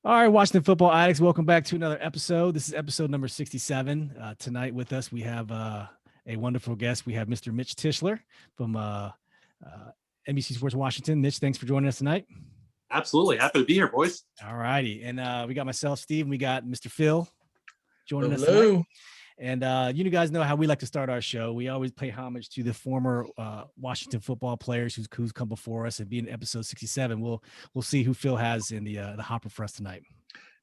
All right, Washington football addicts, welcome back to another episode. This is episode number 67. Tonight with us, we have a wonderful guest. We have Mr. Mitch Tischler from NBC Sports Washington. Mitch, thanks for joining us tonight. Absolutely. Happy to be here, boys. All righty. And we got myself, Steve, and we got Mr. Phil joining us Hello. tonight. And you guys know how we like to start our show. We always pay homage to the former Washington football players who's come before us. And being episode 67, we'll see who Phil has in the hopper for us tonight.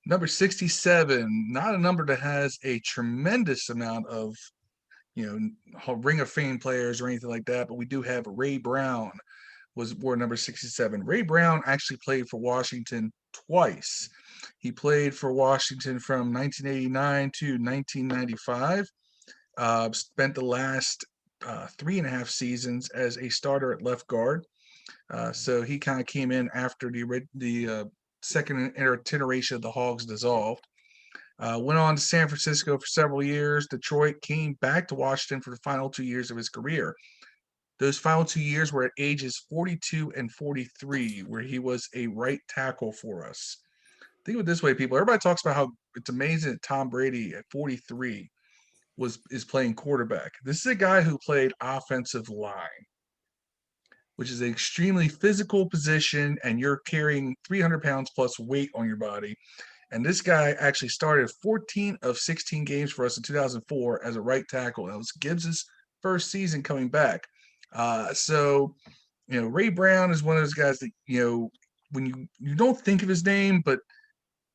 Number 67, not a number that has a tremendous amount of, Ring of Fame players or anything like that, but we do have Ray Brown wore number 67. Ray Brown actually played for Washington twice. He played for Washington from 1989 to 1995. Spent the last 3.5 seasons as a starter at left guard. So he kind of came in after the second iteration of the Hogs dissolved. Went on to San Francisco for several years. Detroit, came back to Washington for the final 2 years of his career. Those final 2 years were at ages 42 and 43, where he was a right tackle for us. Think of it this way, people. Everybody talks about how it's amazing that Tom Brady at 43 is playing quarterback. This is a guy who played offensive line, which is an extremely physical position, and you're carrying 300 pounds plus weight on your body. And this guy actually started 14 of 16 games for us in 2004 as a right tackle. That was Gibbs's first season coming back. Ray Brown is one of those guys that, when you don't think of his name, but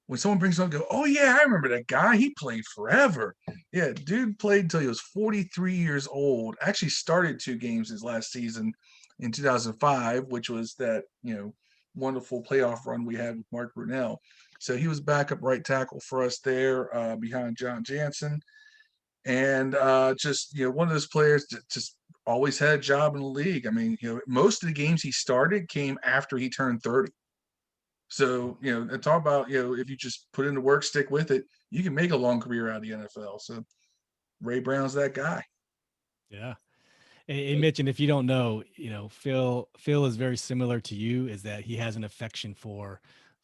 when someone brings it up, go, oh, yeah, I remember that guy. He played forever. Yeah, dude played until he was 43 years old. Actually started 2 games his last season in 2005, which was that, wonderful playoff run we had with Mark Brunell. So he was backup right tackle for us there behind John Jansen. And just, one of those players that just always had a job in the league. I mean, most of the games he started came after he turned 30. So, talk about, if you just put in the work, stick with it, you can make a long career out of the NFL. So Ray Brown's that guy. Yeah. Hey, Mitch, and if you don't know, Phil is very similar to you, is that he has an affection for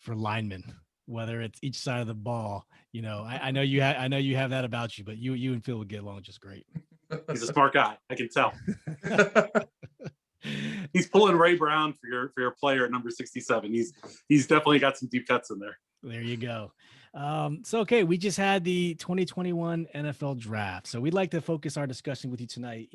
linemen, whether it's each side of the ball. I know you have that about you, but you and Phil would get along just great. He's a smart guy. I can tell. He's pulling Ray Brown for your player at number 67. He's definitely got some deep cuts in there. There you go. Okay, we just had the 2021 NFL draft. So we'd like to focus our discussion with you tonight,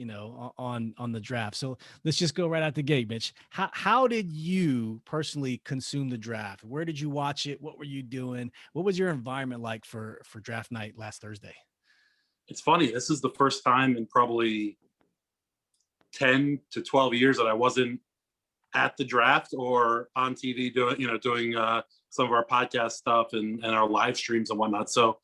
on the draft. So let's just go right out the gate, Mitch. How did you personally consume the draft? Where did you watch it? What were you doing? What was your environment like for draft night last Thursday? It's funny. This is the first time in probably 10 to 12 years that I wasn't at the draft or on TV doing some of our podcast stuff and our live streams and whatnot. So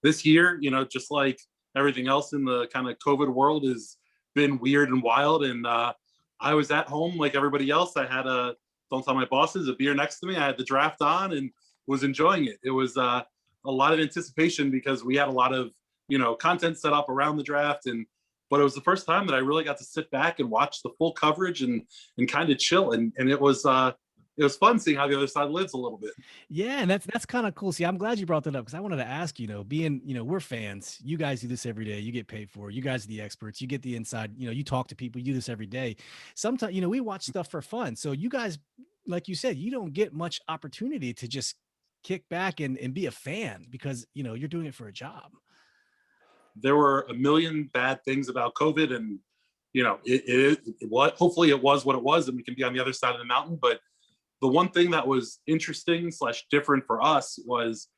this year, just like everything else in the kind of COVID world has been weird and wild. And I was at home like everybody else. I had don't tell my bosses, a beer next to me. I had the draft on and was enjoying it. It was a lot of anticipation because we had a lot of, content set up around the draft. But it was the first time that I really got to sit back and watch the full coverage and kind of chill. And it was fun seeing how the other side lives a little bit. Yeah, and that's kind of cool. See, I'm glad you brought that up because I wanted to ask, being, we're fans. You guys do this every day. You get paid for it. You guys are the experts. You get the inside, you talk to people. You do this every day. Sometimes, we watch stuff for fun. So you guys, like you said, you don't get much opportunity to just kick back and be a fan because, you're doing it for a job. There were a million bad things about COVID and, hopefully it was what it was and we can be on the other side of the mountain. But the one thing that was interesting / different for us was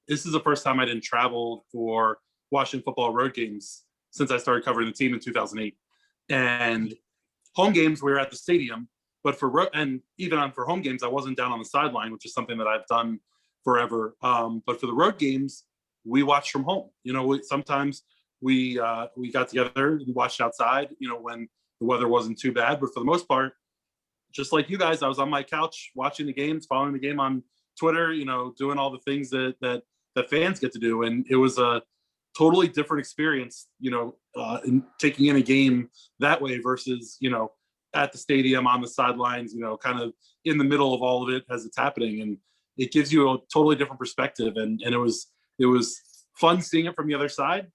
this is the first time I didn't travel for Washington football road games since I started covering the team in 2008. And home games, we were at the stadium, but for home games, I wasn't down on the sideline, which is something that I've done forever. But for the road games, we watched from home. Sometimes we got together and watched outside, when the weather wasn't too bad. But for the most part, just like you guys, I was on my couch watching the games, following the game on Twitter, doing all the things that fans get to do. And it was a totally different experience, in taking in a game that way versus, at the stadium on the sidelines, kind of in the middle of all of it as it's happening. And it gives you a totally different perspective. And it was fun seeing it from the other side.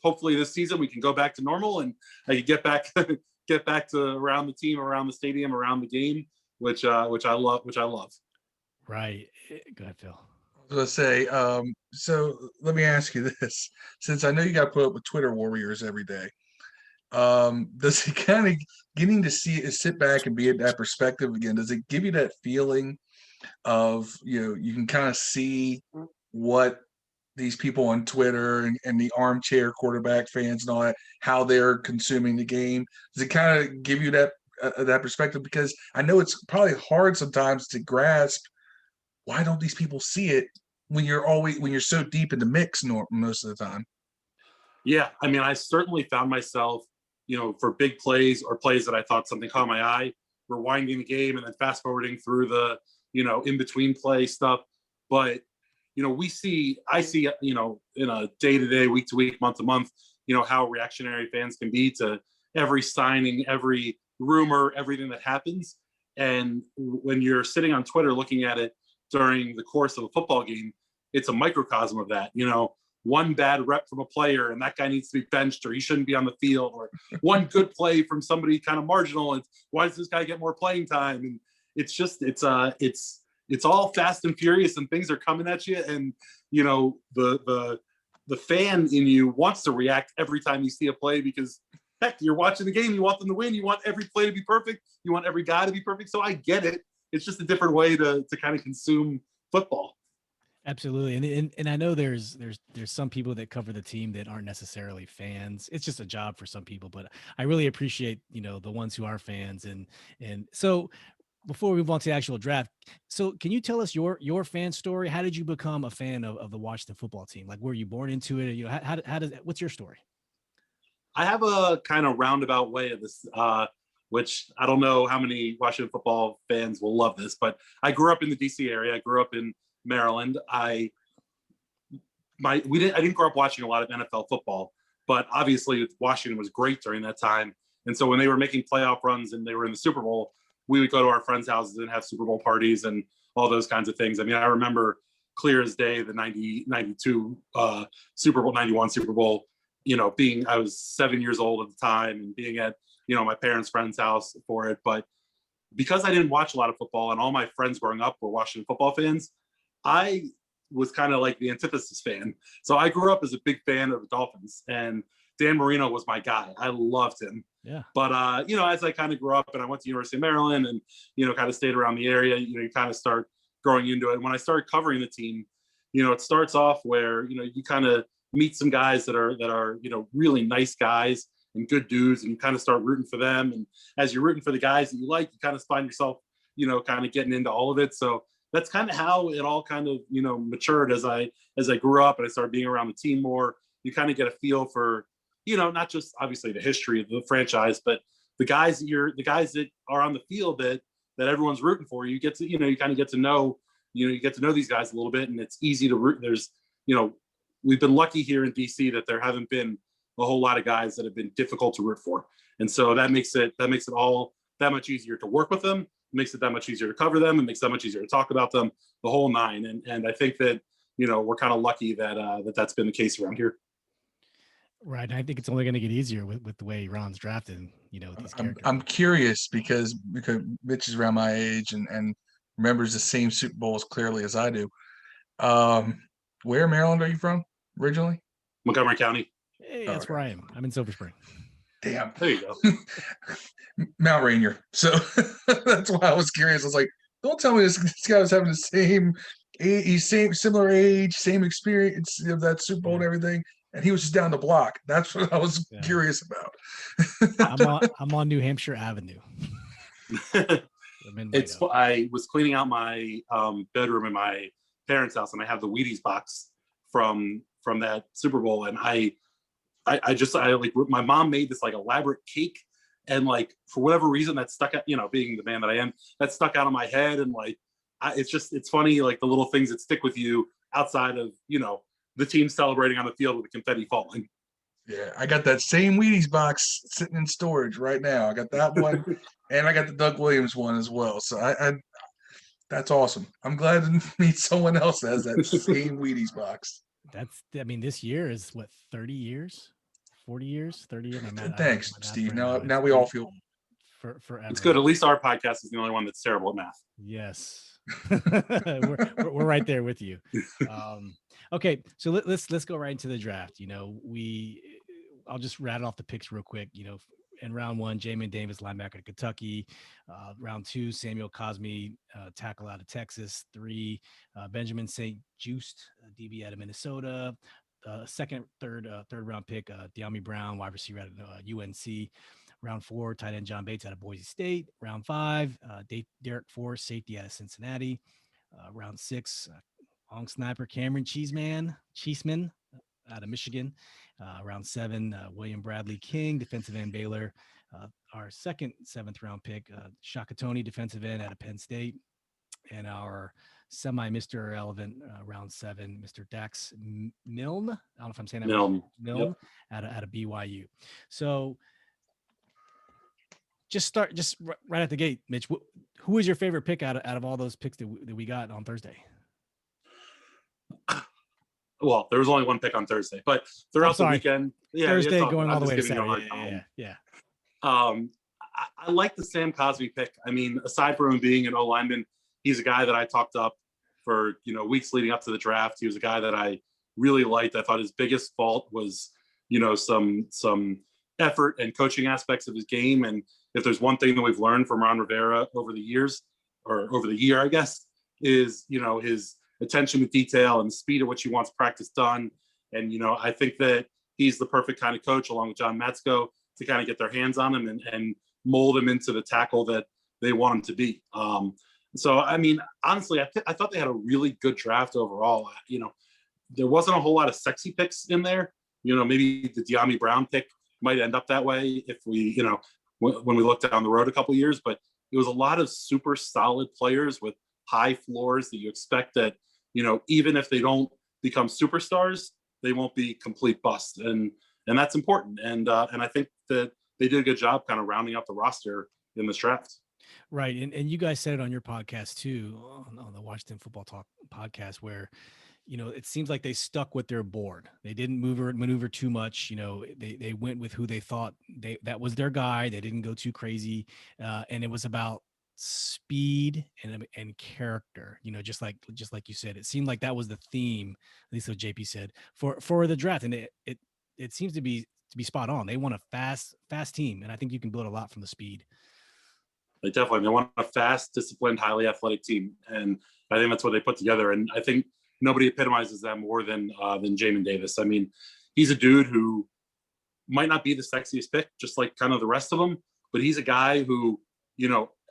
Hopefully this season we can go back to normal and I can get back get back to around the team, around the stadium, around the game, which I love. Right. Go ahead, Phil. I was gonna say, so let me ask you this: since I know you got to put up with Twitter warriors every day, does it kind of getting to sit back and be in that perspective again? Does it give you that feeling of you can kind of see what these people on Twitter and the armchair quarterback fans and all that, how they're consuming the game? Does it kind of give you that perspective? Because I know it's probably hard sometimes to grasp why don't these people see it when you're so deep in the mix most of the time. Yeah, I mean, I certainly found myself, for big plays or plays that I thought something caught my eye, rewinding the game and then fast forwarding through the, in between play stuff. But, I see, in a day to day, week to week, month to month, how reactionary fans can be to every signing, every rumor, everything that happens. And when you're sitting on Twitter looking at it during the course of a football game, it's a microcosm of that. One bad rep from a player and that guy needs to be benched or he shouldn't be on the field, or one good play from somebody kind of marginal and why does this guy get more playing time? And it's just it's all fast and furious and things are coming at you, and the fan in you wants to react every time you see a play because heck, you're watching the game, you want them to win, you want every play to be perfect, you want every guy to be perfect. So I get it. It's just a different way to kind of consume football. Absolutely. And I know there's some people that cover the team that aren't necessarily fans. It's just a job for some people, but I really appreciate, the ones who are fans. And so before we move on to the actual draft, so can you tell us your fan story? How did you become a fan of the Washington football team? Like, were you born into it? What's your story? I have a kind of roundabout way of this, which I don't know how many Washington football fans will love this, but I grew up in the DC area. I grew up in Maryland. I didn't grow up watching a lot of NFL football, but obviously Washington was great during that time. And so when they were making playoff runs and they were in the Super Bowl, we would go to our friends' houses and have Super Bowl parties and all those kinds of things. I mean, I remember clear as day the 92 Super Bowl, 91 Super Bowl, I was 7 years old at the time and being at, my parents' friend's house for it. But because I didn't watch a lot of football and all my friends growing up were Washington football fans, I was kind of like the antithesis fan. So I grew up as a big fan of the Dolphins, and Dan Marino was my guy. I loved him. Yeah. But, as I kind of grew up and I went to University of Maryland and, kind of stayed around the area, you kind of start growing into it. When I started covering the team, it starts off where, you kind of meet some guys that are, really nice guys and good dudes, and you kind of start rooting for them. And as you're rooting for the guys that you like, you kind of find yourself, kind of getting into all of it. So that's kind of how it all kind of, matured as I grew up and I started being around the team more. You kind of get a feel for, not just obviously the history of the franchise, but the guys that are on the field that everyone's rooting for. You get to, you kind of get to know, you get to know these guys a little bit, and it's easy to root. There's, we've been lucky here in DC that there haven't been a whole lot of guys that have been difficult to root for. And so that makes it all that much easier to work with them. It makes it that much easier to cover them. It makes it that much easier to talk about them, the whole nine. And I think that, we're kind of lucky that that's been the case around here. Right. And I think it's only going to get easier with the way Ron's drafted, these characters. I'm curious because Mitch is around my age and remembers the same Super Bowl as clearly as I do. Where in Maryland are you from originally? Montgomery County. Hey, that's where I am. I'm in Silver Spring. Damn. There you go. Mount Rainier. So that's why I was curious. I was like, don't tell me this guy was having the similar age, same experience of that Super Bowl and everything, and he was just down the block. That's what I was curious about. I'm on New Hampshire Avenue. I was cleaning out my bedroom in my parents' house, and I have the Wheaties box from that Super Bowl, and I like, my mom made this like elaborate cake, and like for whatever reason that stuck out, being the man that I am, that stuck out of my head. And like it's funny, like the little things that stick with you outside of the team celebrating on the field with the confetti falling. Yeah, I got that same Wheaties box sitting in storage right now. I got that one and I got the Doug Williams one as well. So That's awesome. I'm glad to meet someone else that has that same Wheaties box. I mean, this year is what, 30 years, 40 years, 30 years. My math, I don't Thanks, my math Steve. right now. Now It's we all feel It's forever. good. At least our podcast is the only one that's terrible at math. Yes. we're right there with you. Okay, so let's go right into the draft. I'll just rattle off the picks real quick. In round one, Jamin Davis, linebacker of Kentucky. Round two, Samuel Cosme, tackle out of Texas. Three, Benjamin St. Just, DB out of Minnesota. Third round pick, De'Ami Brown, wide receiver out of UNC. Round four, tight end John Bates out of Boise State. Round five, Derek Forrest, safety out of Cincinnati. Round six, long sniper Cameron Cheeseman out of Michigan. Round seven, William Bradley King, defensive end Baylor. Our second seventh round pick, Shaka Toney, defensive end out of Penn State. And our Mr. Irrelevant, round seven, Mr. Dax Milne. I don't know if I'm saying that right. Milne, Yep. out of BYU. So just right at the gate, Mitch. Who is your favorite pick out of all those picks that we got on Thursday? Well, there was only one pick on Thursday, but throughout the weekend, Thursday going all the way to Saturday. Yeah. I like the Sam Cosme pick. I mean, aside from him being an O lineman, he's a guy that I talked up for weeks leading up to the draft. He was a guy that I really liked. I thought his biggest fault was some effort and coaching aspects of his game. And if there's one thing that we've learned from Ron Rivera over the years, or over the year, I guess, is his attention to detail and speed at which he wants practice done. And I think that he's the perfect kind of coach, along with John Metzko, to kind of get their hands on him and mold him into the tackle that they want him to be. So I mean, honestly, I thought they had a really good draft overall. There wasn't a whole lot of sexy picks in there. Maybe the De'Ami Brown pick might end up that way if we, when we look down the road a couple of years. But it was a lot of super solid players with high floors that you expect that, even if they don't become superstars, they won't be complete busts. And that's important. And I think that they did a good job kind of rounding up the roster in this draft. Right. And you guys said it on your podcast too, on the Washington Football Talk podcast, where, it seems like they stuck with their board. They didn't maneuver too much. They went with who they thought that was their guy. They didn't go too crazy. And it was about speed and character, just like you said. It seemed like that was the theme, at least what JP said, for the draft. And it seems to be spot on. They want a fast team. And I think you can build a lot from the speed. They want a fast, disciplined, highly athletic team, and I think that's what they put together. And I think nobody epitomizes that more than Jamin Davis. I mean, he's a dude who might not be the sexiest pick, just like kind of the rest of them, but he's a guy who,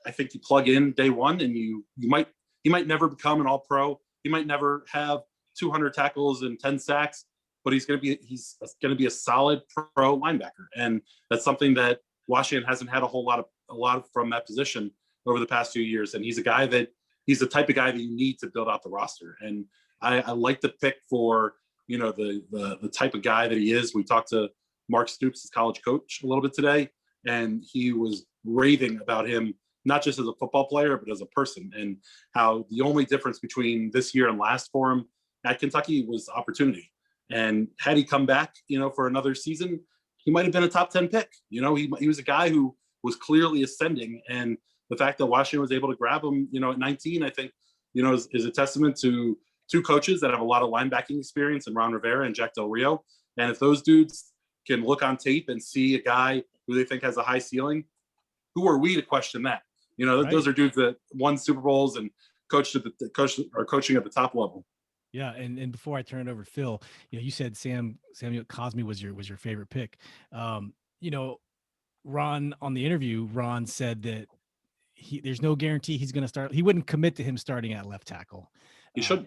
I think you plug in day one, and he might never become an All-Pro. He might never have 200 tackles and 10 sacks, but he's going to be a solid pro linebacker, and that's something that Washington hasn't had a lot from that position over the past few years. And he's the type of guy that you need to build out the roster. And I like the pick for, the type of guy that he is. We talked to Mark Stoops, his college coach, a little bit today, and he was raving about him, not just as a football player, but as a person, and how the only difference between this year and last for him at Kentucky was opportunity. And had he come back, for another season, he might have been a top 10 pick. He was a guy who was clearly ascending, and the fact that Washington was able to grab him, at 19, I think, is a testament to two coaches that have a lot of linebacking experience in Ron Rivera and Jack Del Rio. And if those dudes can look on tape and see a guy who they think has a high ceiling, who are we to question that? Right. Those are dudes that won Super Bowls and are coaching at the top level. Yeah, and before I turn it over to Phil, you said Samuel Cosme was your favorite pick. Ron, on the interview, Ron said that there's no guarantee he's going to start. He wouldn't commit to him starting at left tackle. He should.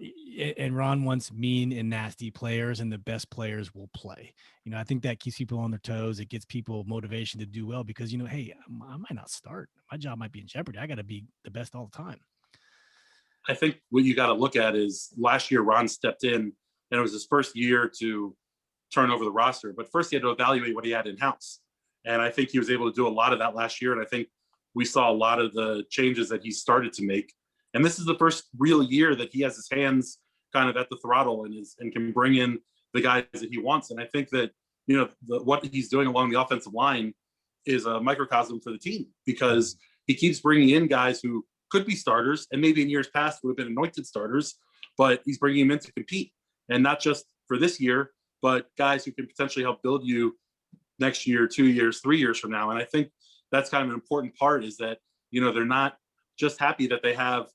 And Ron wants mean and nasty players, and the best players will play. I think that keeps people on their toes. It gets people motivation to do well because, hey, I might not start. My job might be in jeopardy. I got to be the best all the time. I think what you got to look at is last year Ron stepped in, and it was his first year to turn over the roster. But first he had to evaluate what he had in-house. And I think he was able to do a lot of that last year. And I think we saw a lot of the changes that he started to make And this is the first real year that he has his hands kind of at the throttle and can bring in the guys that he wants. And I think that, what he's doing along the offensive line is a microcosm for the team, because he keeps bringing in guys who could be starters and maybe in years past would have been anointed starters, but he's bringing them in to compete, and not just for this year, but guys who can potentially help build you next year, 2 years, 3 years from now. And I think that's kind of an important part, is that, they're not just happy that they have,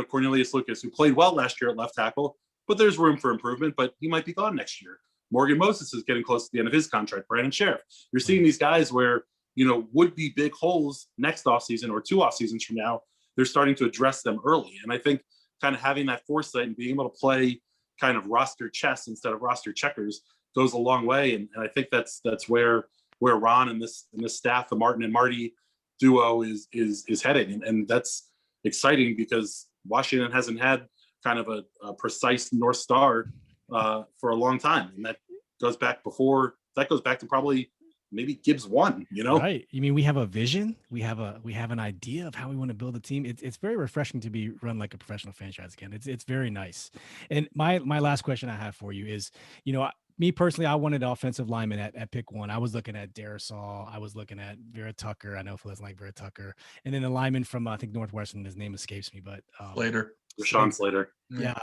Cornelius Lucas, who played well last year at left tackle, but there's room for improvement, but he might be gone next year. Morgan Moses is getting close to the end of his contract. Brandon Sheriff. You're seeing these guys where, would be big holes next offseason or 2 off seasons from now. They're starting to address them early. And I think kind of having that foresight and being able to play kind of roster chess instead of roster checkers goes a long way. And I think that's where Ron and this staff, the Martin and Marty duo is heading. And that's exciting, because Washington hasn't had kind of a precise North Star for a long time. And that goes back to probably maybe Gibbs 1, Right. You mean we have a vision? We have an idea of how we want to build a team. It's very refreshing to be run like a professional franchise again. It's very nice. And my last question I have for you is, me personally, I wanted offensive lineman at pick 1. I was looking at Darisaw. I was looking at Vera Tucker. I know Phil doesn't like Vera Tucker. And then the lineman from, I think, Northwestern, his name escapes me, but Later. Rashawn Slater. Yeah.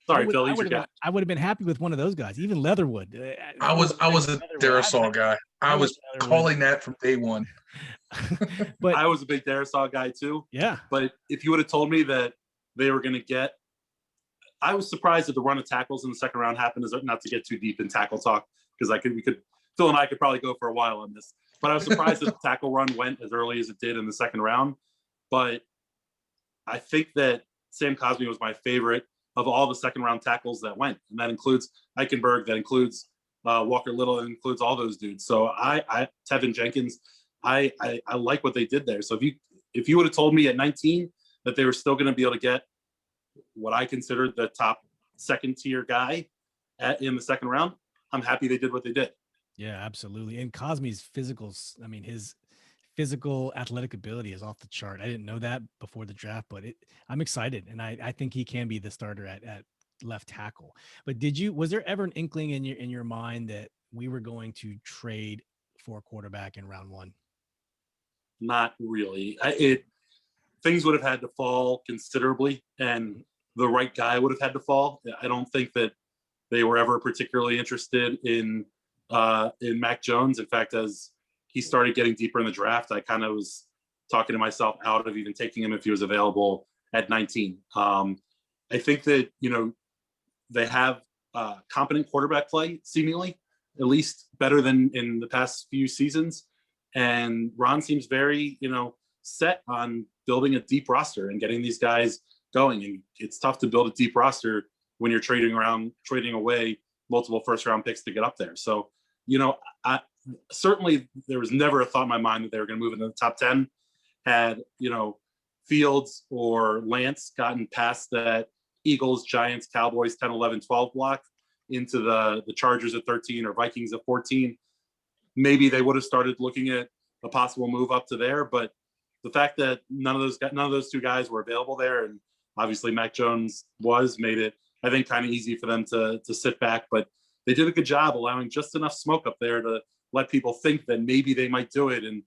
Sorry, Phil, I would have been happy with one of those guys, even Leatherwood. I was a Darisaw guy. I was calling that from day one. But I was a big Darisaw guy too. Yeah. But if you would have told me that they were going to get, I was surprised that the run of tackles in the second round happened. Not to get too deep in tackle talk, because Phil and I could probably go for a while on this. But I was surprised that the tackle run went as early as it did in the second round. But I think that Sam Cosmi was my favorite of all the second round tackles that went. And that includes Eichenberg, that includes Walker Little, that includes all those dudes. So Tevin Jenkins, I like what they did there. So if you would have told me at 19 that they were still going to be able to get what I considered the top second tier guy in the second round, I'm happy they did what they did. Yeah, absolutely. And Cosmi's physicals, I mean, his physical athletic ability is off the chart. I didn't know that before the draft, but I'm excited. And I think he can be the starter at left tackle. But was there ever an inkling in your mind that we were going to trade for a quarterback in round 1? Not really. Things would have had to fall considerably, and the right guy would have had to fall. I don't think that they were ever particularly interested in Mac Jones. In fact, as he started getting deeper in the draft, I kind of was talking to myself out of even taking him if he was available at 19. I think that, they have competent quarterback play, seemingly, at least better than in the past few seasons. And Ron seems very, set on building a deep roster and getting these guys going. And it's tough to build a deep roster when you're trading away multiple first round picks to get up there. So, certainly there was never a thought in my mind that they were going to move into the top 10. Had, Fields or Lance gotten past that Eagles, Giants, Cowboys 10, 11, 12 block into the Chargers at 13 or Vikings at 14, maybe they would have started looking at a possible move up to there. But the fact that none of those 2 guys were available there, and obviously Mac Jones made it, I think, kind of easy for them to sit back. But they did a good job allowing just enough smoke up there to let people think that maybe they might do it, and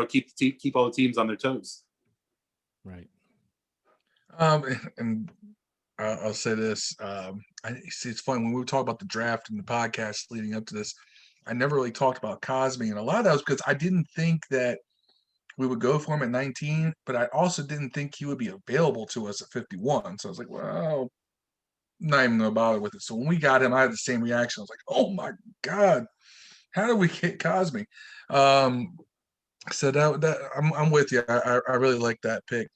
keep all the teams on their toes. Right. And I'll say this. It's funny when we talk about the draft and the podcast leading up to this, I never really talked about Cosmi, and a lot of that was because I didn't think that we would go for him at 19, but I also didn't think he would be available to us at 51. So I was like, well, not even gonna bother with it. So when we got him, I had the same reaction. I was like, oh my God, how did we get Cosmi? So that I'm with you. I really like that pick.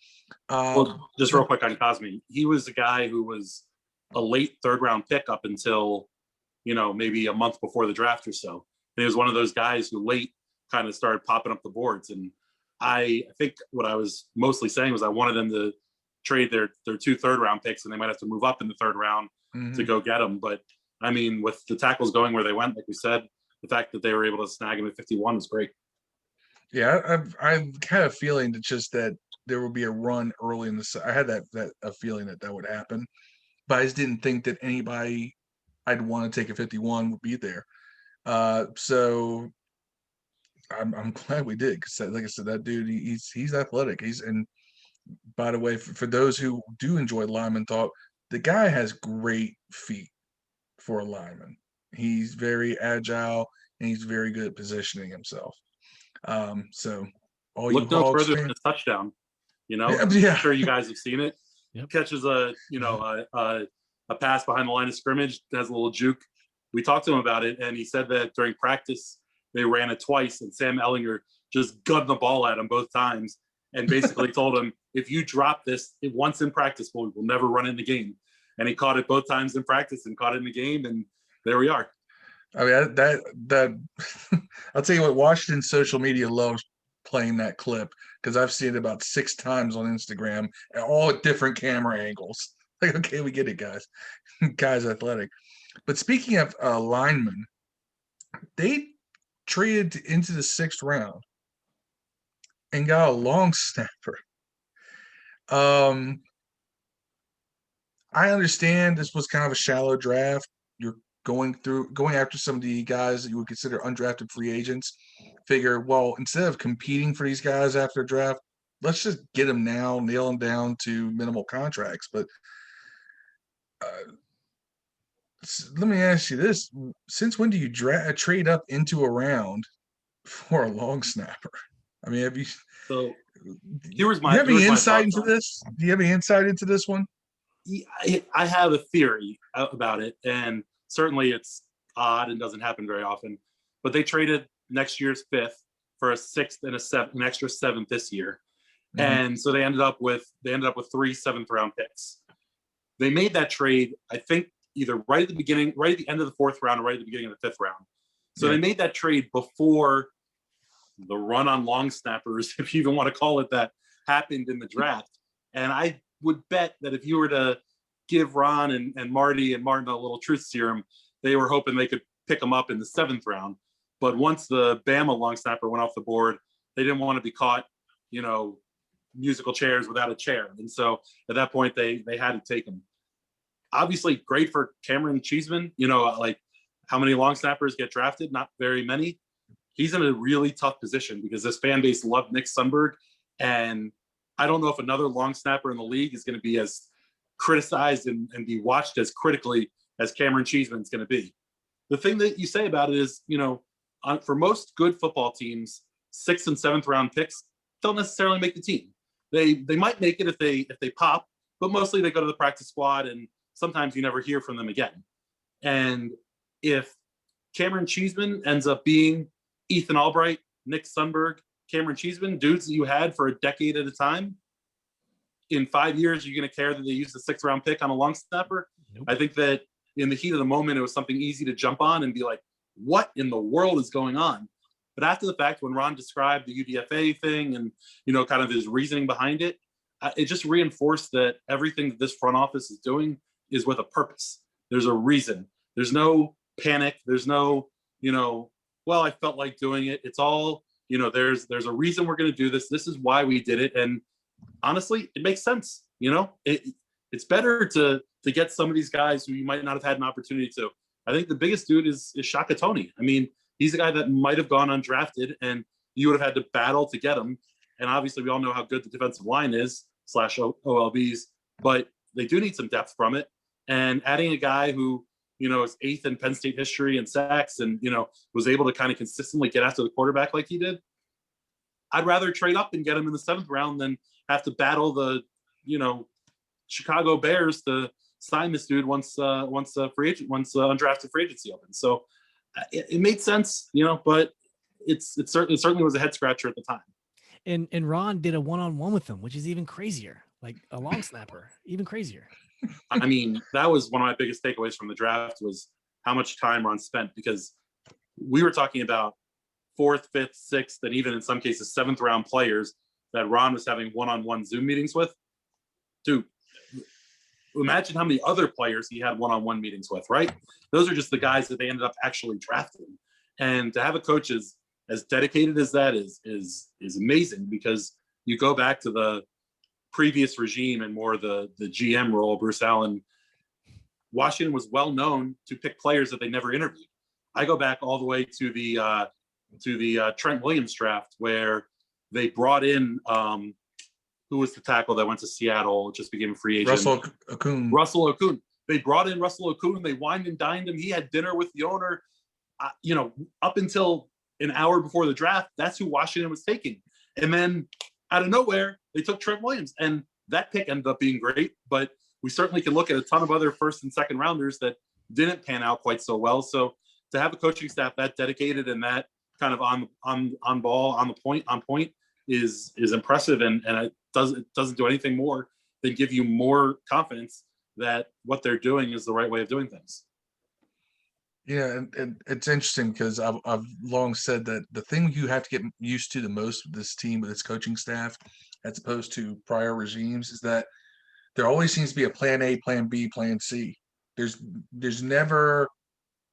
Well, just real quick on Cosmi, he was a guy who was a late third round pick up until, maybe a month before the draft or so. And he was one of those guys who late kind of started popping up the boards. And I think what I was mostly saying was I wanted them to trade their 2 third round picks, and they might have to move up in the third round to go get them. But I mean, with the tackles going where they went, like we said, the fact that they were able to snag him at 51 was great. Yeah, I've had a feeling that just that there would be a run early in the. I had that a feeling that would happen, but I just didn't think that anybody I'd want to take a 51 would be there. So I'm glad we did, because like I said, that dude, he's athletic. And by the way, for those who do enjoy lineman talk, the guy has great feet for a lineman. He's very agile and he's very good at positioning himself. So all you Look no Hogs further than fans, his touchdown. I'm yeah, sure you guys have seen it. Yep. Catches a pass behind the line of scrimmage, has a little juke. We talked to him about it, and he said that during practice they ran it twice, and Sam Ellinger just gunned the ball at him both times, and basically told him, if you drop this once in practice, we'll never run it in the game. And he caught it both times in practice and caught it in the game, and there we are. I mean that I'll tell you what, Washington social media loves playing that clip, because I've seen it about 6 times on Instagram, and all at different camera angles. Like, okay, we get it, guys. Guys athletic. But speaking of linemen, they traded into the 6th round and got a long snapper. I understand this was kind of a shallow draft. You're going after some of the guys that you would consider undrafted free agents. Figure, well, instead of competing for these guys after draft, let's just get them now, nail them down to minimal contracts. But let me ask you this: since when do you trade up into a round for a long snapper? I mean, have you? So Do you have any insight into this? Do you have any insight into this one? I have a theory about it, and certainly it's odd and doesn't happen very often. But they traded next year's 5th for a 6th and an extra 7th this year, and so they ended up with 3 7th round picks. They made that trade, I think, either right at the beginning, right at the end of the 4th round, or right at the beginning of the 5th round. So they made that trade before the run on long snappers, if you even want to call it that, happened in the draft. And I would bet that if you were to give Ron and Marty and Martin a little truth serum, they were hoping they could pick them up in the 7th round. But once the Bama long snapper went off the board, they didn't want to be caught, musical chairs without a chair. And so at that point, they had to take him. Obviously, great for Cameron Cheeseman. Like, how many long snappers get drafted? Not very many. He's in a really tough position because this fan base loved Nick Sundberg, and I don't know if another long snapper in the league is going to be as criticized and be watched as critically as Cameron Cheeseman is going to be. The thing that you say about it is, for most good football teams, 6th and 7th round picks don't necessarily make the team. They might make it if they pop, but mostly they go to the practice squad, and sometimes you never hear from them again. And if Cameron Cheeseman ends up being Ethan Albright, Nick Sundberg, Cameron Cheeseman, dudes that you had for a decade at a time, in 5 years, you're going to care that they used the 6th round pick on a long snapper? Nope. I think that in the heat of the moment, it was something easy to jump on and be like, what in the world is going on? But after the fact, when Ron described the UDFA thing and, kind of his reasoning behind it, it just reinforced that everything that this front office is doing is with a purpose. There's a reason. There's no panic. There's no, well, I felt like doing it. It's all, there's a reason we're going to do this. This is why we did it. And honestly, it makes sense. It's better to get some of these guys who you might not have had an opportunity to. I think the biggest dude is Shaka Toney. I mean, he's a guy that might have gone undrafted, and you would have had to battle to get him. And obviously, we all know how good the defensive line is / OLBs, but they do need some depth from it. And adding a guy who, is 8th in Penn State history and sacks and, was able to kind of consistently get after the quarterback like he did, I'd rather trade up and get him in the 7th round than have to battle the, Chicago Bears to sign this dude once undrafted free agency opens. So it made sense, but it certainly was a head scratcher at the time. And Ron did a one-on-one with him, which is even crazier. Like a long snapper, even crazier. I mean, that was one of my biggest takeaways from the draft was how much time Ron spent, because we were talking about 4th, 5th, 6th, and even in some cases 7th round players that Ron was having one-on-one Zoom meetings with. Dude, imagine how many other players he had one-on-one meetings with, right? Those are just the guys that they ended up actually drafting. And to have a coach as dedicated as that is amazing, because you go back to the previous regime and more the GM role, Bruce Allen, Washington was well known to pick players that they never interviewed. I go back all the way to the Trent Williams draft, where they brought in who was the tackle that went to Seattle, just became a free agent. Russell Okung. Russell Okung. They brought in Russell Okung. They wined and dined him. He had dinner with the owner. Up until an hour before the draft, that's who Washington was taking. And then out of nowhere, they took Trent Williams. And that pick ended up being great. But we certainly can look at a ton of other first and second rounders that didn't pan out quite so well. So to have a coaching staff that dedicated and that kind of on ball, on point is impressive. And it doesn't do anything more than give you more confidence that what they're doing is the right way of doing things. Yeah, and it's interesting because I've long said that the thing you have to get used to the most with this team, with its coaching staff, as opposed to prior regimes, is that there always seems to be a plan A, plan B, plan C. There's never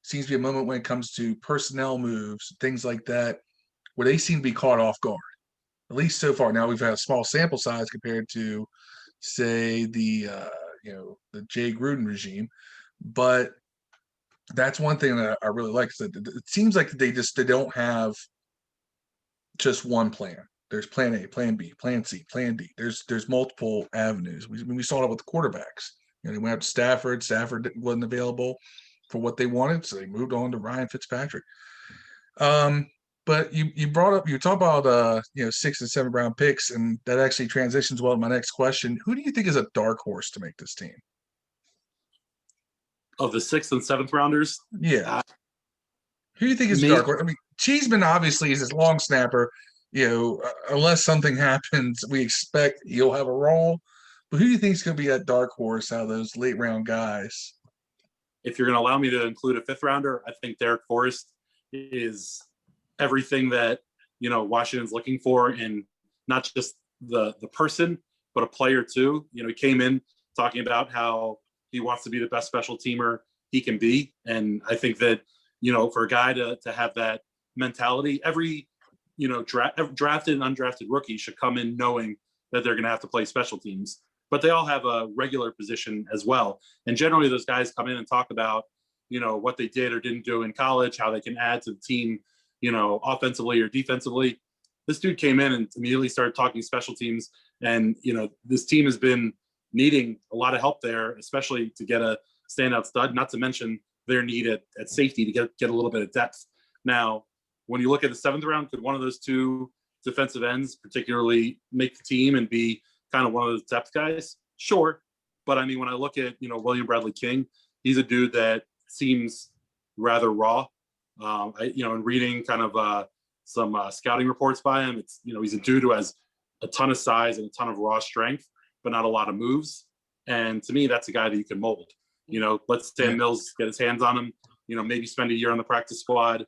seems to be a moment when it comes to personnel moves, things like that, where they seem to be caught off guard. At least so far. Now we've had a small sample size compared to, say, the Jay Gruden regime, but that's one thing that I really like. Is that it seems like they don't have just one plan. There's plan A, plan B, plan C, plan D. There's multiple avenues. We saw it with the quarterbacks. They went up to Stafford. Stafford wasn't available for what they wanted, so they moved on to Ryan Fitzpatrick. But you talk about 6th and 7th round picks, and that actually transitions well to my next question. Who do you think is a dark horse to make this team? Of the 6th and 7th rounders? Yeah. Who do you think is a dark horse? I mean, Cheeseman obviously is this long snapper. Unless something happens, we expect he'll have a role. But who do you think is going to be that dark horse out of those late round guys? If you're going to allow me to include a 5th rounder, I think Derek Forrest is everything that Washington's looking for, in not just the person, but a player too. He came in talking about how he wants to be the best special teamer he can be, and I think that for a guy to have that mentality, every drafted and undrafted rookie should come in knowing that they're going to have to play special teams, but they all have a regular position as well. And generally those guys come in and talk about what they did or didn't do in college, how they can add to the team, offensively or defensively. This dude came in and immediately started talking special teams. And, this team has been needing a lot of help there, especially to get a standout stud, not to mention their need at safety to get a little bit of depth. Now, when you look at the 7th round, could one of those two defensive ends particularly make the team and be kind of one of those depth guys? Sure. But I mean, when I look at, William Bradley King, he's a dude that seems rather raw. In reading kind of some scouting reports by him, it's, he's a dude who has a ton of size and a ton of raw strength, but not a lot of moves. And to me, that's a guy that you can mold. Let Sam Mills get his hands on him, maybe spend a year on the practice squad,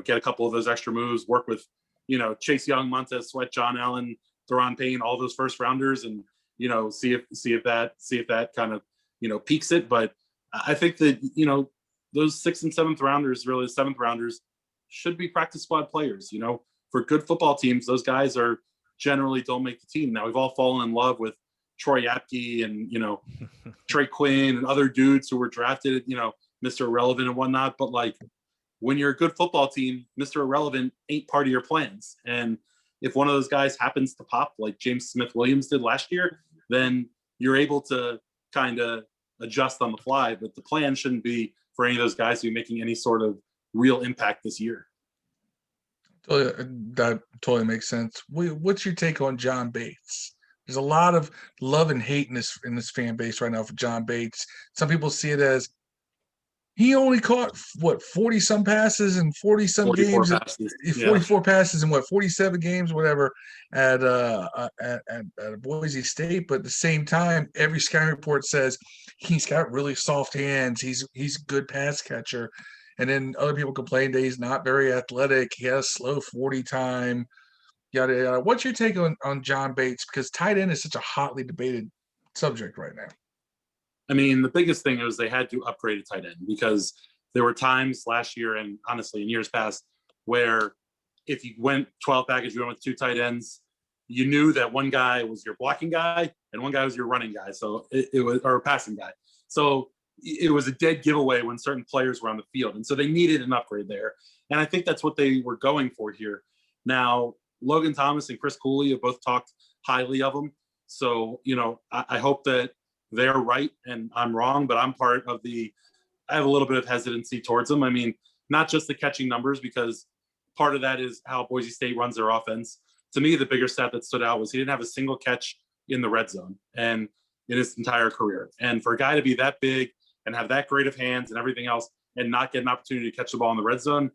get a couple of those extra moves, work with, Chase Young, Montez Sweat, John Allen, Theron Payne, all those first rounders, and, see if that kind of, peaks it. But I think that, those 6th and 7th rounders, really the 7th rounders, should be practice squad players. For good football teams, those guys are generally don't make the team. Now, we've all fallen in love with Troy Apke and, Trey Quinn and other dudes who were drafted, Mr. Irrelevant and whatnot. But like, when you're a good football team, Mr. Irrelevant ain't part of your plans. And if one of those guys happens to pop like James Smith-Williams did last year, then you're able to kind of adjust on the fly. But the plan shouldn't be for any of those guys to be making any sort of real impact this year. That totally makes sense. What's your take on John Bates? There's a lot of love and hate in this fan base right now for John Bates. Some people see it as he only caught 40 some passes and 40 some games, passes. 44 passes in 47 games, whatever, at Boise State. But at the same time, every scouting report says he's got really soft hands. He's a good pass catcher. And then other people complain that he's not very athletic. He has slow 40 time, yada, yada. What's your take on John Bates? Because tight end is such a hotly debated subject right now. I mean, the biggest thing is they had to upgrade a tight end, because there were times last year and honestly in years past where if you went 12 package, you went with 2 tight ends, you knew that one guy was your blocking guy and one guy was your running guy. So it was, or a passing guy. So it was a dead giveaway when certain players were on the field. And so they needed an upgrade there. And I think that's what they were going for here. Now, Logan Thomas and Chris Cooley have both talked highly of him. So, I hope that they're right and I'm wrong, but I'm part of I have a little bit of hesitancy towards them. I mean, not just the catching numbers, because part of that is how Boise State runs their offense. To me, the bigger stat that stood out was he didn't have a single catch in the red zone and in his entire career. And for a guy to be that big and have that great of hands and everything else and not get an opportunity to catch the ball in the red zone,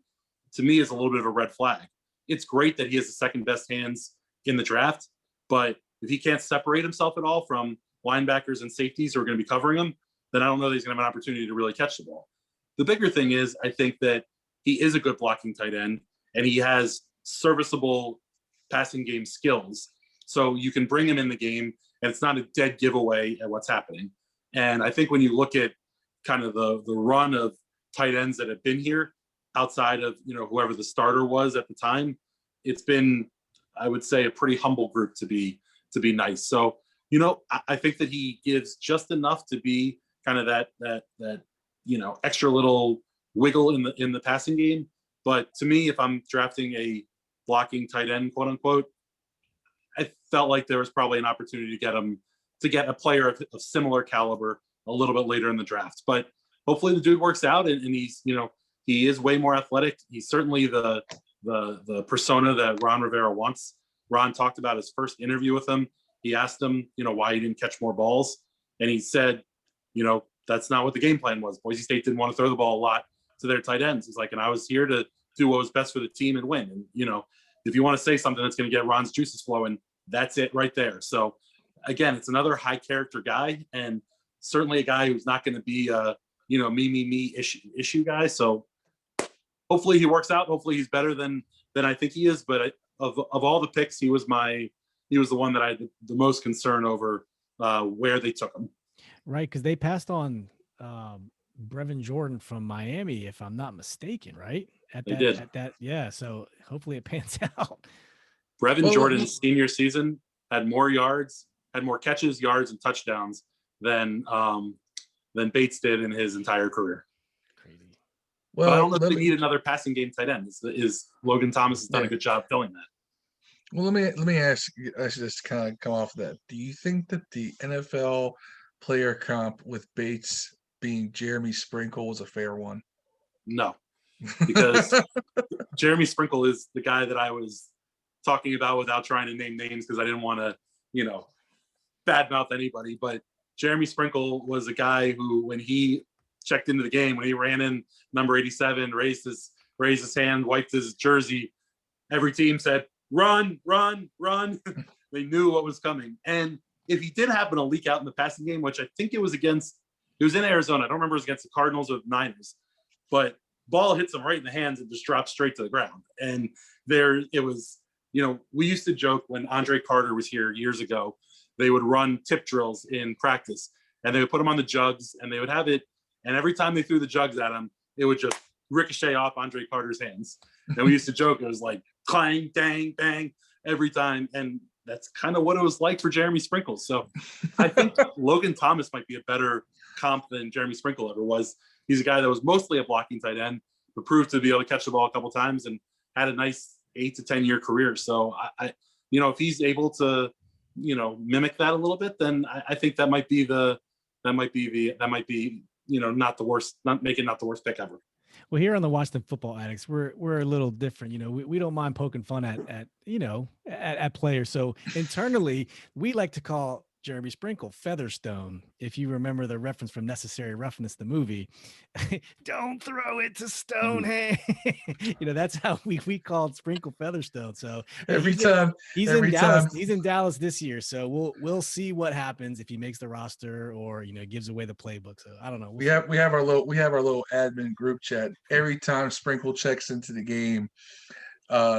to me is a little bit of a red flag. It's great that he has the second best hands in the draft, but if he can't separate himself at all from linebackers and safeties who are going to be covering him, then I don't know that he's going to have an opportunity to really catch the ball. The bigger thing is, I think that he is a good blocking tight end and he has serviceable passing game skills. So you can bring him in the game and it's not a dead giveaway at what's happening. And I think when you look at kind of the run of tight ends that have been here outside of, whoever the starter was at the time, it's been, I would say, a pretty humble group to be nice. So, I think that he gives just enough to be kind of that extra little wiggle in the passing game. But to me, if I'm drafting a blocking tight end, quote unquote, I felt like there was probably an opportunity to get a player of similar caliber a little bit later in the draft. But hopefully the dude works out and he's, he is way more athletic. He's certainly the persona that Ron Rivera wants. Ron talked about his first interview with him. He asked him, why he didn't catch more balls. And he said, that's not what the game plan was. Boise State didn't want to throw the ball a lot to their tight ends. He's like, and I was here to do what was best for the team and win. And, if you want to say something that's going to get Ron's juices flowing, that's it right there. So again, it's another high character guy and certainly a guy who's not going to be a, me issue guy. So hopefully he works out. Hopefully he's better than I think he is. But of all the picks, he was the one that I had the most concern over where they took him. Right, because they passed on Brevin Jordan from Miami, if I'm not mistaken, right? They did. Yeah. So hopefully it pans out. Brevin Jordan's senior season had more yards, had more catches, yards, and touchdowns than Bates did in his entire career. Crazy. Well, but I don't know if they need another passing game tight end. Is Logan Thomas has done a good job filling that. Well, let me ask you. I should just kind of come off of that. Do you think that the NFL player comp with Bates being Jeremy Sprinkle was a fair one? No, because Jeremy Sprinkle is the guy that I was talking about without trying to name names because I didn't want to, badmouth anybody. But Jeremy Sprinkle was a guy who, when he checked into the game, when he ran in number 87, raised his hand, wiped his jersey, every team said, "Run, run, run." They knew what was coming. And if he did happen to leak out in the passing game, which I think it was in Arizona. I don't remember it was against the Cardinals or the Niners, but ball hits him right in the hands and just drops straight to the ground. And there it was, we used to joke when Andre Carter was here years ago, they would run tip drills in practice and they would put him on the jugs and they would have it. And every time they threw the jugs at him, it would just ricochet off Andre Carter's hands. And we used to joke, it was like clang, dang, bang every time. And that's kind of what it was like for Jeremy Sprinkle. So I think Logan Thomas might be a better comp than Jeremy Sprinkle ever was. He's a guy that was mostly a blocking tight end, but proved to be able to catch the ball a couple times and had a nice 8 to 10 year career. So I if he's able to, mimic that a little bit, then I think that might be not the worst, not the worst pick ever. Well, here on the Watch Them Football Addicts, we're a little different. We don't mind poking fun at players. So internally, we like to call Jeremy Sprinkle Featherstone. If you remember the reference from Necessary Roughness, the movie, don't throw it to Stonehenge. That's how we called Sprinkle Featherstone. So he's in Dallas. He's in Dallas this year. So we'll see what happens if he makes the roster or gives away the playbook. So I don't know. We have our little admin group chat. Every time Sprinkle checks into the game,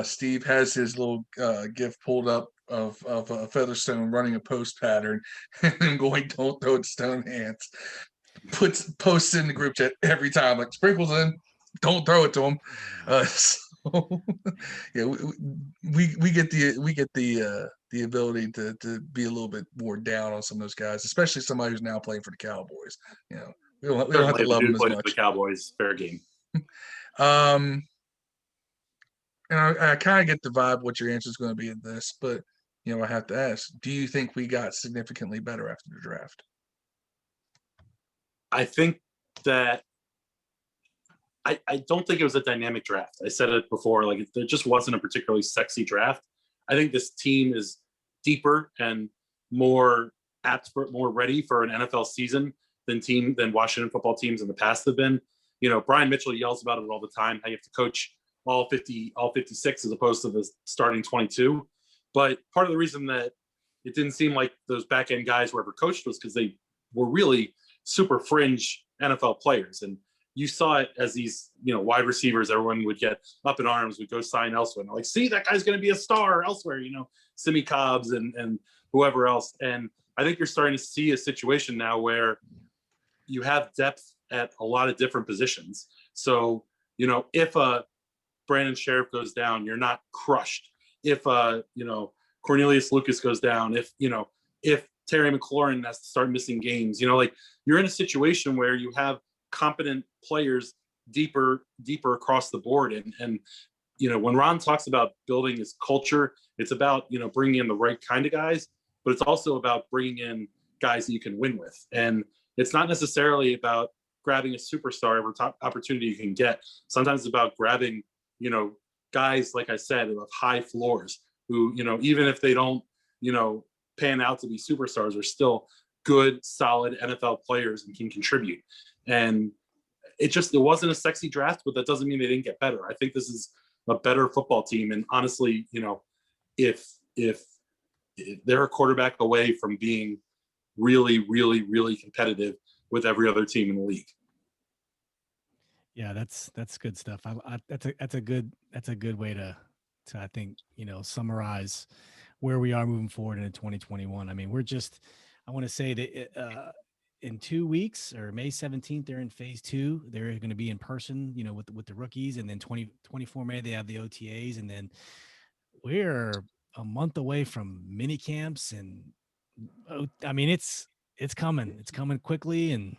Steve has his little GIF pulled up of a Featherstone running a post pattern and then going, "Don't throw it to Stone hands." Posts in the group chat every time, like, "Sprinkle's in, don't throw it to him." So yeah, we get the the ability to be a little bit more down on some of those guys, especially somebody who's now playing for the Cowboys. You know, we don't have Certainly, to if the love them dude as played for the much. Cowboys, fair game. Um, and I kind of get the vibe what your answer is going to be in this, but I have to ask: do you think we got significantly better after the draft? I think that I don't think it was a dynamic draft. I said it before, like there just wasn't a particularly sexy draft. I think this team is deeper and more more ready for an NFL season than Washington football teams in the past have been. Brian Mitchell yells about it all the time, how you have to coach all 56 as opposed to the starting 22. But part of the reason that it didn't seem like those back end guys were ever coached was because they were really super fringe NFL players. And you saw it as these, wide receivers, everyone would get up in arms, would go sign elsewhere. And like, see, that guy's going to be a star elsewhere, Simi Cobbs and whoever else. And I think you're starting to see a situation now where you have depth at a lot of different positions. So, if Brandon Sheriff goes down, you're not crushed. If, Cornelius Lucas goes down, if Terry McLaurin has to start missing games, you're in a situation where you have competent players deeper across the board. And when Ron talks about building his culture, it's about, bringing in the right kind of guys, but it's also about bringing in guys that you can win with. And it's not necessarily about grabbing a superstar every top opportunity you can get. Sometimes it's about grabbing, guys, like I said, with high floors who, even if they don't, pan out to be superstars, are still good, solid NFL players and can contribute. And it wasn't a sexy draft, but that doesn't mean they didn't get better. I think this is a better football team. And honestly, if they're a quarterback away from being really, really, really competitive with every other team in the league. Yeah, that's good stuff. That's a good way to I think, summarize where we are moving forward into 2021. I mean, I want to say that in 2 weeks, or May 17th, they're in phase 2. They're going to be in person, with the rookies, and then 24 May they have the OTAs, and then we're a month away from mini camps. And I mean, it's coming quickly. And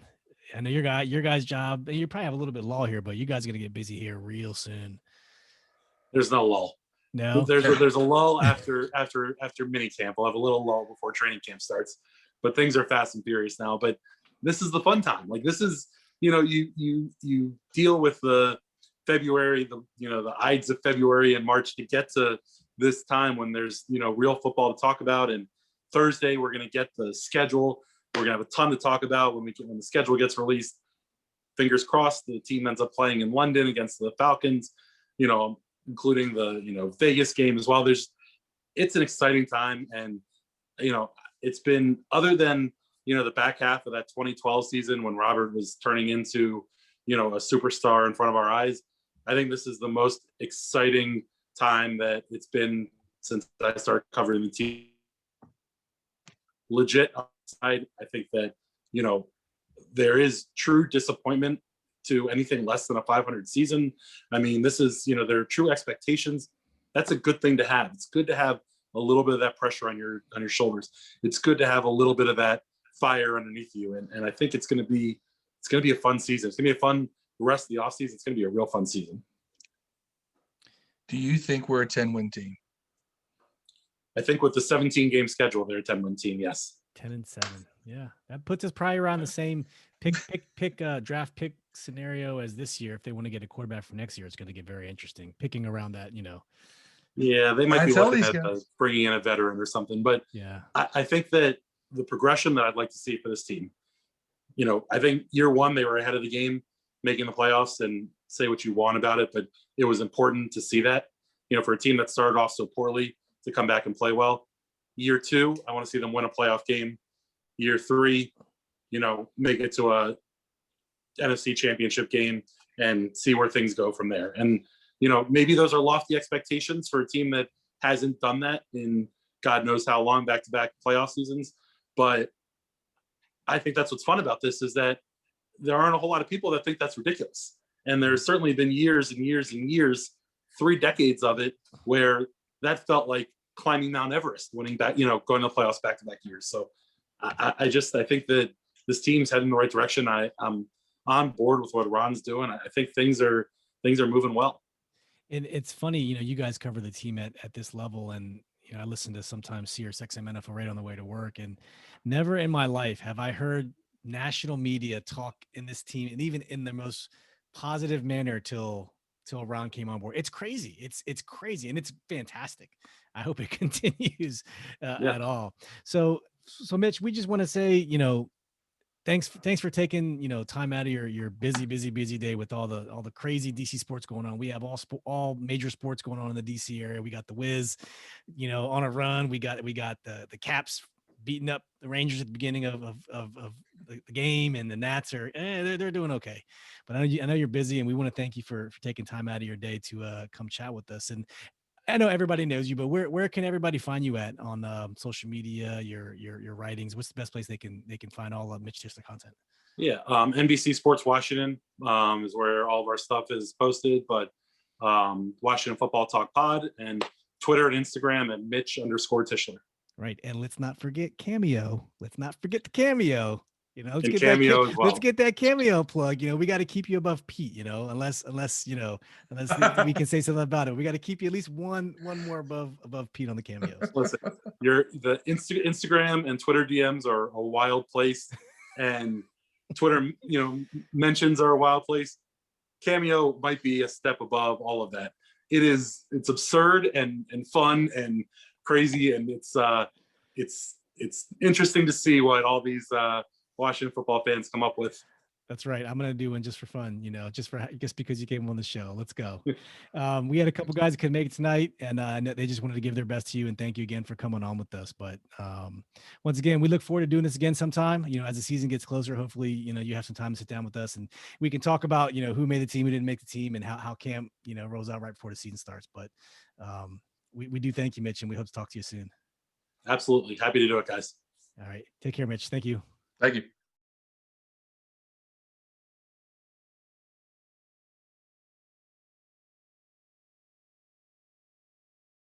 I know your guys' job, you probably have a little bit of lull here, but you guys are gonna get busy here real soon. There's no lull. No, there's a lull after mini camp. We'll have a little lull before training camp starts, but things are fast and furious now. But this is the fun time. Like, this is, you deal with the February, the Ides of February and March to get to this time when there's, real football to talk about. And Thursday, we're going to get the schedule. We're going to have a ton to talk about when the schedule gets released. Fingers crossed, the team ends up playing in London against the Falcons, including the, Vegas game as well. It's an exciting time. And, it's been, other than, the back half of that 2012 season when Robert was turning into, a superstar in front of our eyes, I think this is the most exciting time that it's been since I started covering the team. Legit side, I think that, there is true disappointment to anything less than a 500 season. I mean, this is, there are true expectations. That's a good thing to have. It's good to have a little bit of that pressure on your shoulders. It's good to have a little bit of that fire underneath you. And I think it's going to be a fun season. It's going to be a fun rest of the offseason. It's going to be a real fun season. Do you think we're a 10-win team? I think with the 17 game schedule, they're a 10-win team. Yes. 10-7. Yeah, that puts us probably around the same draft pick scenario as this year. If they want to get a quarterback for next year, it's going to get very interesting. Picking around that, Yeah, they might be looking at bringing in a veteran or something. But yeah, I think that the progression that I'd like to see for this team, I think year one, they were ahead of the game, making the playoffs, and say what you want about it, but it was important to see that, for a team that started off so poorly to come back and play well. Year two, I want to see them win a playoff game. Year three, make it to a NFC championship game and see where things go from there. And, maybe those are lofty expectations for a team that hasn't done that in God knows how long, back-to-back playoff seasons. But I think that's what's fun about this, is that there aren't a whole lot of people that think that's ridiculous. And there's certainly been years and years and years, 3 decades of it, where that felt like climbing Mount Everest, winning back, going to the playoffs back-to-back years. So I think that this team's heading in the right direction. I'm on board with what Ron's doing. I think things are moving well. And it's funny, you guys cover the team at this level, and I listen to sometimes Sirius XM NFL right on the way to work, and never in my life have I heard national media talk in this team, and even in the most positive manner till Ron came on board. It's crazy. It's crazy, and it's fantastic. I hope it continues Yeah. at all. So Mitch, we just want to say, thanks for taking time out of your busy day with all the crazy DC sports going on. We have all major sports going on in the DC area. We got the Wiz on a run. We got the Caps beating up the Rangers at the beginning of the game, and the Nats are they're doing okay. But I know you're busy, and we want to thank you for taking time out of your day to come chat with us. And I know everybody knows you, but where can everybody find you at on social media, your writings? What's the best place they can find all of Mitch Tischler content? Yeah, NBC Sports Washington is where all of our stuff is posted, but Washington Football Talk Pod, and Twitter and Instagram at Mitch_Tischler. Right, and let's not forget Cameo. Let's not forget the Cameo. Let's And get Cameo that. as well. Let's get that Cameo plug. We got to keep you above Pete. Unless we can say something about it. We got to keep you at least one more above Pete on the cameos. Listen, the Instagram and Twitter DMs are a wild place, and Twitter mentions are a wild place. Cameo might be a step above all of that. It's absurd and fun and crazy, and it's interesting to see what all these Washington football fans come up with. That's right. I'm gonna do one just for fun, just because you came on the show. Let's go. We had a couple guys that could make it tonight, and they just wanted to give their best to you and thank you again for coming on with us. But once again, we look forward to doing this again sometime. As the season gets closer, hopefully, you have some time to sit down with us and we can talk about who made the team, who didn't make the team, and how camp rolls out right before the season starts. But we do thank you, Mitch, and we hope to talk to you soon. Absolutely, happy to do it, guys. All right, take care, Mitch. Thank you. Thank you.